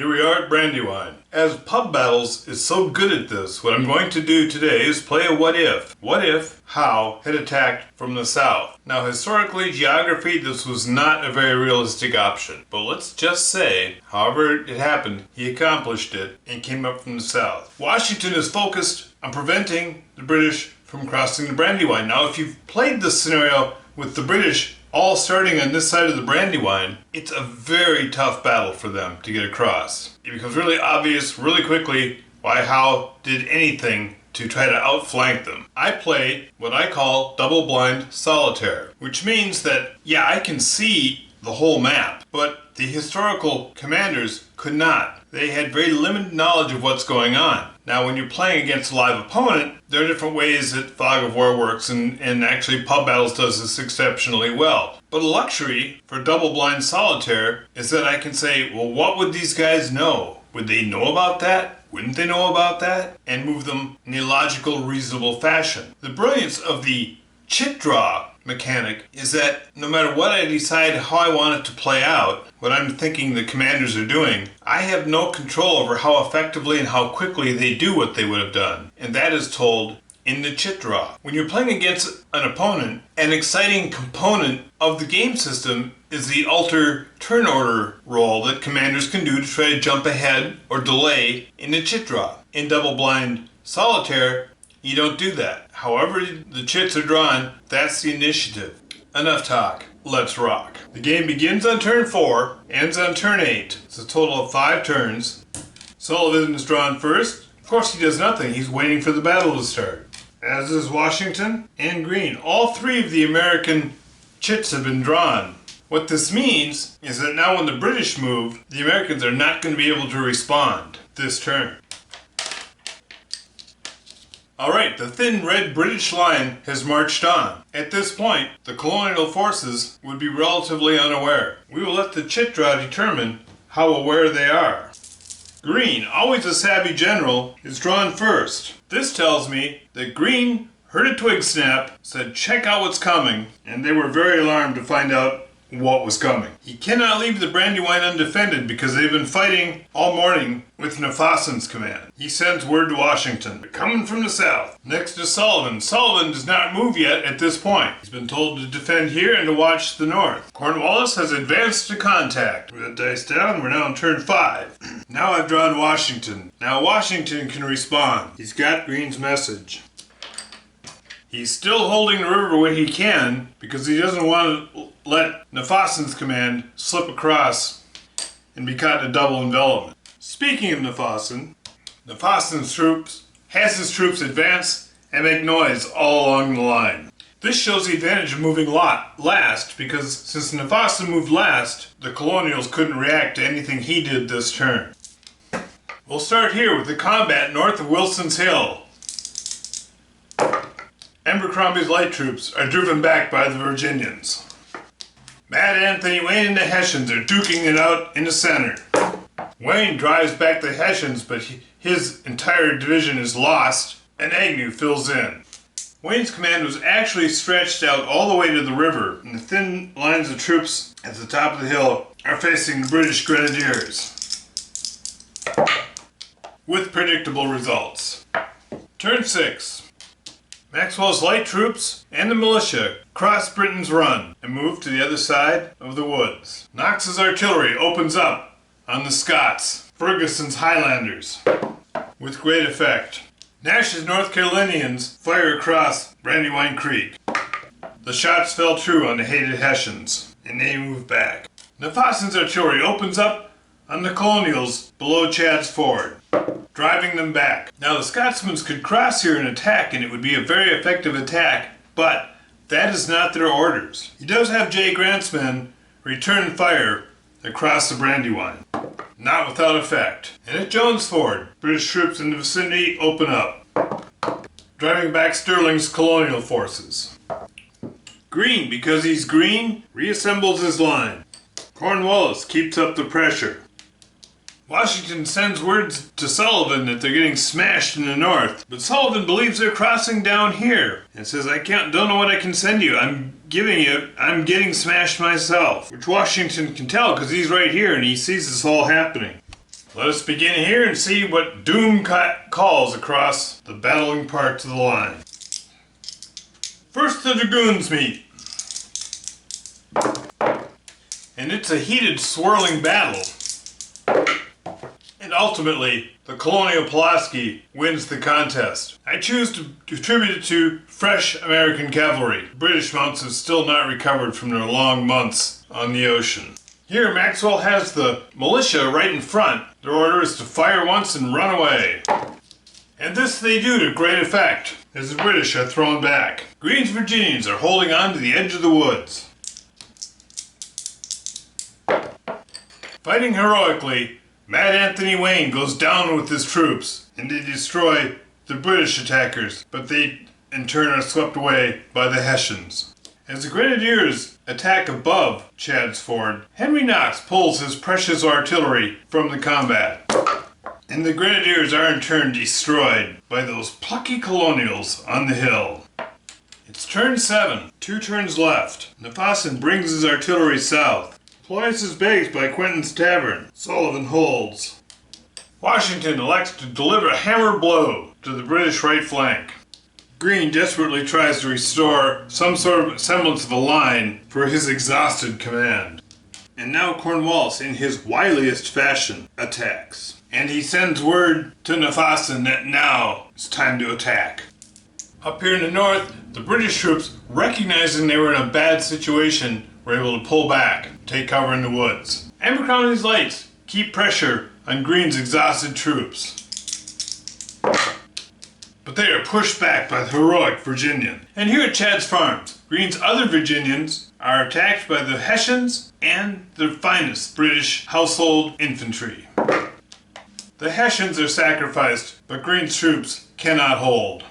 Here we are at Brandywine. As pub battles is so good at this, what I'm going to do today is play a what if. What if Howe had attacked from the south? Now historically, geography, this was not a very realistic option. But let's just say, however it happened, he accomplished it and came up from the south. Washington is focused on preventing the British from crossing the Brandywine. Now if you've played this scenario with the British all starting on this side of the Brandywine, it's a very tough battle for them to get across. It becomes really obvious really quickly why Howe did anything to try to outflank them. I play what I call double-blind solitaire, which means that, yeah, I can see the whole map, but the historical commanders could not. They had very limited knowledge of what's going on. Now, when you're playing against a live opponent, there are different ways that Fog of War works, and actually Pub Battles does this exceptionally well. But a luxury for double-blind solitaire is that I can say, well, what would these guys know? Would they know about that? Wouldn't they know about that? And move them in a logical, reasonable fashion. The brilliance of the chit draw mechanic is that no matter what I decide how I want it to play out, what I'm thinking the commanders are doing, I have no control over how effectively and how quickly they do what they would have done. And that is told in the chit draw. When you're playing against an opponent, an exciting component of the game system is the alter turn order roll that commanders can do to try to jump ahead or delay in the chit draw. In double blind solitaire, you don't do that. However the chits are drawn, that's the initiative. Enough talk. Let's rock. The game begins on turn 4, ends on turn 8. It's a total of 5 turns. Sullivan is drawn first. Of course he does nothing. He's waiting for the battle to start. As is Washington and Green. All 3 of the American chits have been drawn. What this means is that now when the British move, the Americans are not going to be able to respond this turn. Alright, the thin red British line has marched on. At this point, the colonial forces would be relatively unaware. We will let the chit draw determine how aware they are. Green, always a savvy general, is drawn first. This tells me that Green heard a twig snap, said check out what's coming, and they were very alarmed to find out what was coming. He cannot leave the Brandywine undefended because they've been fighting all morning with Nafassan's command. He sends word to Washington. They're coming from the south. Next is Sullivan. Sullivan does not move yet at this point. He's been told to defend here and to watch the north. Cornwallis has advanced to contact. We got dice down. We're now on turn 5. Now I've drawn Washington. Now Washington can respond. He's got Green's message. He's still holding the river when he can because he doesn't want to let Nafassan's command slip across and be caught in a double envelopment. Speaking of Nafassan, Nafassan's troops has his troops advance and make noise all along the line. This shows the advantage of moving last because since Nafassan moved last, the colonials couldn't react to anything he did this turn. We'll start here with the combat north of Wilson's Hill. Abercrombie's light troops are driven back by the Virginians. Mad Anthony Wayne and the Hessians are duking it out in the center. Wayne drives back the Hessians, but his entire division is lost, and Agnew fills in. Wayne's command was actually stretched out all the way to the river, and the thin lines of troops at the top of the hill are facing the British Grenadiers, with predictable results. Turn 6. Maxwell's light troops and the militia cross Britain's Run and move to the other side of the woods. Knox's artillery opens up on the Scots, Ferguson's Highlanders, with great effect. Nash's North Carolinians fire across Brandywine Creek. The shots fell true on the hated Hessians, and they move back. Nafassan's artillery opens up on the colonials below Chad's Ford, driving them back. Now the Scotsmen could cross here and attack, and it would be a very effective attack, but that is not their orders. He does have J. Grant's men return fire across the Brandywine. Not without effect. And at Jones Ford, British troops in the vicinity open up, driving back Sterling's colonial forces. Green, because he's green, reassembles his line. Cornwallis keeps up the pressure. Washington sends words to Sullivan that they're getting smashed in the north, but Sullivan believes they're crossing down here and says, don't know what I can send you. I'm getting smashed myself, which Washington can tell because he's right here and he sees this all happening. Let us begin here and see what doom calls across the battling parts of the line. First the dragoons meet. And it's a heated, swirling battle. And ultimately, the Colonial Pulaski wins the contest. I choose to attribute it to fresh American cavalry. The British mounts have still not recovered from their long months on the ocean. Here, Maxwell has the militia right in front. Their order is to fire once and run away. And this they do to great effect, as the British are thrown back. Greene's Virginians are holding on to the edge of the woods. Fighting heroically, Mad Anthony Wayne goes down with his troops, and they destroy the British attackers, but they in turn are swept away by the Hessians. As the Grenadiers attack above Chad's Ford, Henry Knox pulls his precious artillery from the combat, and the Grenadiers are in turn destroyed by those plucky colonials on the hill. It's turn 7, 2 turns left. Nefassin brings his artillery south. Deploys his base by Quentin's Tavern. Sullivan holds. Washington elects to deliver a hammer blow to the British right flank. Greene desperately tries to restore some sort of semblance of a line for his exhausted command. And now Cornwallis, in his wiliest fashion, attacks. And he sends word to Nefassin that now it's time to attack. Up here in the north, the British troops, recognizing they were in a bad situation, were able to pull back, take cover in the woods. Abercrombie's lights keep pressure on Greene's exhausted troops. But they are pushed back by the heroic Virginian. And here at Chad's Farms, Greene's other Virginians are attacked by the Hessians and the finest British household infantry. The Hessians are sacrificed, but Greene's troops cannot hold.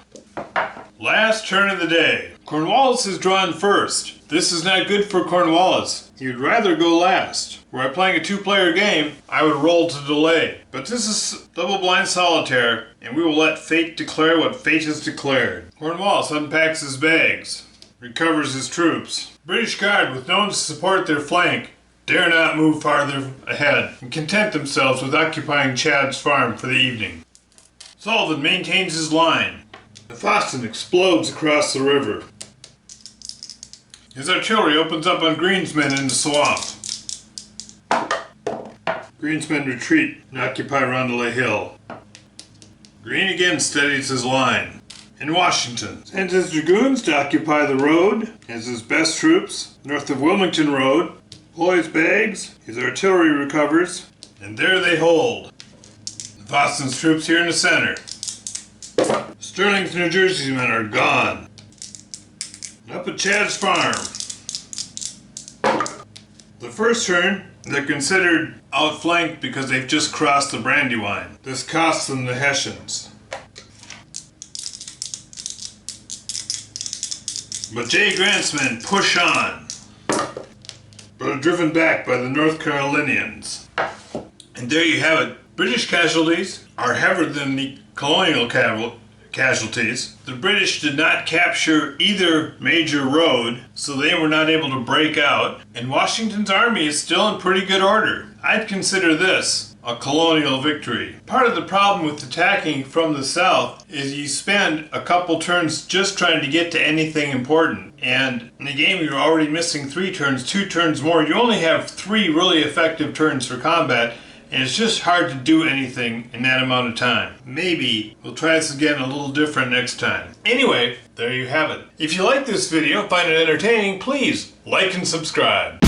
Last turn of the day. Cornwallis is drawn first. This is not good for Cornwallis. He would rather go last. Were I playing a 2-player game, I would roll to delay. But this is double-blind solitaire, and we will let fate declare what fate has declared. Cornwallis unpacks his bags, recovers his troops. British Guard, with no one to support their flank, dare not move farther ahead, and content themselves with occupying Chad's Farm for the evening. Sullivan maintains his line. Nefassin explodes across the river. His artillery opens up on Greene's men in the swamp. Greene's men retreat and occupy Rondelay Hill. Greene again steadies his line. In Washington, sends his dragoons to occupy the road, as his best troops north of Wilmington Road. Deploys bags, his artillery recovers, and there they hold. Nefassin's troops here in the center. Sterling's New Jersey men are gone. Up at Chad's Farm. The first turn, they're considered outflanked because they've just crossed the Brandywine. This costs them the Hessians. But J. Grant's men push on, but are driven back by the North Carolinians. And there you have it. British casualties are heavier than the colonial casualties. The British did not capture either major road, so they were not able to break out, and Washington's army is still in pretty good order. I'd consider this a colonial victory. Part of the problem with attacking from the south is you spend a couple turns just trying to get to anything important, and in the game you're already missing 3 turns, 2 turns more. You only have 3 really effective turns for combat, and it's just hard to do anything in that amount of time. Maybe we'll try this again a little different next time. Anyway, there you have it. If you like this video, find it entertaining, please like and subscribe.